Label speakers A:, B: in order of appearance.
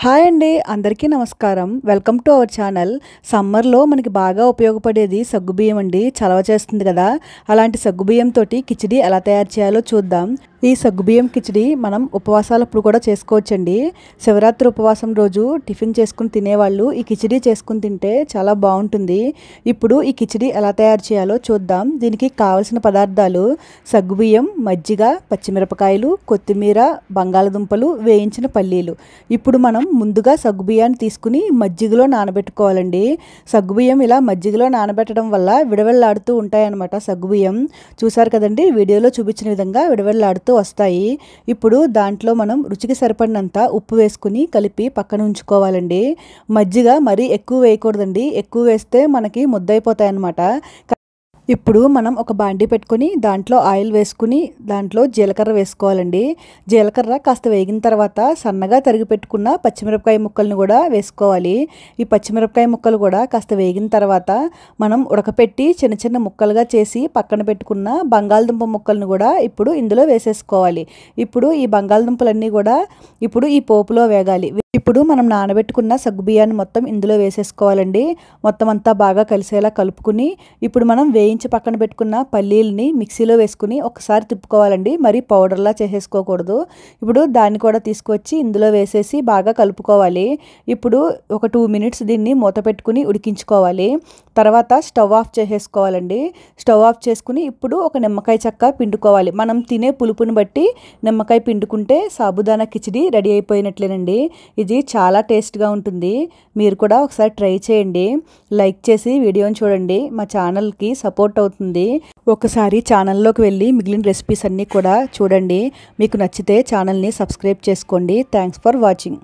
A: Hi అండి, అందరికీ నమస్కారం. Welcome to our channel. సమ్మర్లో మనకి బాగా ఉపయోగపడేది సగ్గుబియ్యం అండి. చలవ చేస్తుంది కదా. అలాంటి సగ్గుబియ్యంతో కిచిడి ఎలా తయారు చేయాలో చూద్దాం. ఈ సగ్గుబియ్యం కిచిడి మనం ఉపవాసాలప్పుడు కూడా చేసుకోవచ్చండి. శివరాత్రి ఉపవాసం రోజు టిఫిన్ చేసుకుని తినేవాళ్ళు ఈ కిచిడి చేసుకుని తింటే చాలా బాగుంటుంది. ఇప్పుడు ఈ కిచిడి ఎలా తయారు చేయాలో చూద్దాం. దీనికి కావలసిన పదార్థాలు: సగ్గుబియ్యం, మజ్జిగ, పచ్చిమిరపకాయలు, కొత్తిమీర, బంగాళదుంపలు, వేయించిన పల్లీలు. ఇప్పుడు మనం ముందుగా సగ్గుబియ్యాన్ని తీసుకుని మజ్జిగలో నానబెట్టుకోవాలండి. సగ్గుబియ్యం ఇలా మజ్జిగలో నానబెట్టడం వల్ల విడవెల్లాడుతూ ఉంటాయన్నమాట. సగ్గుబియ్యం చూసారు కదండి, వీడియోలో చూపించిన విధంగా విడవెల్లాడుతూ వస్తాయి. ఇప్పుడు దాంట్లో మనం రుచికి సరిపడినంత ఉప్పు వేసుకుని కలిపి పక్కన ఉంచుకోవాలండి. మజ్జిగ మరీ ఎక్కువ వేయకూడదండి, ఎక్కువ వేస్తే మనకి ముద్దయిపోతాయి అన్నమాట. ఇప్పుడు మనం ఒక బాండీ పెట్టుకొని దాంట్లో ఆయిల్ వేసుకుని దాంట్లో జీలకర్ర వేసుకోవాలండి. జీలకర్ర కాస్త వేగిన తర్వాత సన్నగా తరిగి పెట్టుకున్న పచ్చిమిరపకాయ ముక్కలను కూడా వేసుకోవాలి. ఈ పచ్చిమిరపకాయ ముక్కలు కూడా కాస్త వేగిన తర్వాత మనం ఉడకపెట్టి చిన్న చిన్న ముక్కలుగా చేసి పక్కన పెట్టుకున్న బంగాళదుంప ముక్కలను కూడా ఇప్పుడు ఇందులో వేసేసుకోవాలి. ఇప్పుడు ఈ బంగాళదుంపలన్నీ కూడా ఇప్పుడు ఈ పోపులో వేగాలి. ఇప్పుడు మనం నానబెట్టుకున్న సగ్గుబియ్యాన్ని మొత్తం ఇందులో వేసేసుకోవాలండి. మొత్తం అంతా బాగా కలిసేలా కలుపుకుని ఇప్పుడు మనం వేయించి పక్కన పెట్టుకున్న పల్లీలని మిక్సీలో వేసుకుని ఒకసారి తిప్పుకోవాలండి. మరి పౌడర్లా చేసేసుకోకూడదు. ఇప్పుడు దాన్ని కూడా తీసుకొచ్చి ఇందులో వేసేసి బాగా కలుపుకోవాలి. ఇప్పుడు ఒక 2 మినిట్స్ దీన్ని మూత పెట్టుకుని ఉడికించుకోవాలి. తర్వాత స్టవ్ ఆఫ్ చేసేసుకోవాలండి. స్టవ్ ఆఫ్ చేసుకుని ఇప్పుడు ఒక నిమ్మకాయ చెక్క పిండుకోవాలి. మనం తినే పులుపుని బట్టి నిమ్మకాయ పిండుకుంటే సాబుదానా కిచిడి రెడీ అయిపోయినట్లేనండి. ఇది చాలా టేస్ట్గా ఉంటుంది. మీరు కూడా ఒకసారి ట్రై చేయండి. లైక్ చేసి వీడియోని చూడండి, మా ఛానల్కి సపోర్ట్ అవుతుంది. ఒకసారి ఛానల్లోకి వెళ్ళి మిగిలిన రెసిపీస్ అన్నీ కూడా చూడండి. మీకు నచ్చితే ఛానల్ని సబ్స్క్రైబ్ చేసుకోండి. Thanks for watching.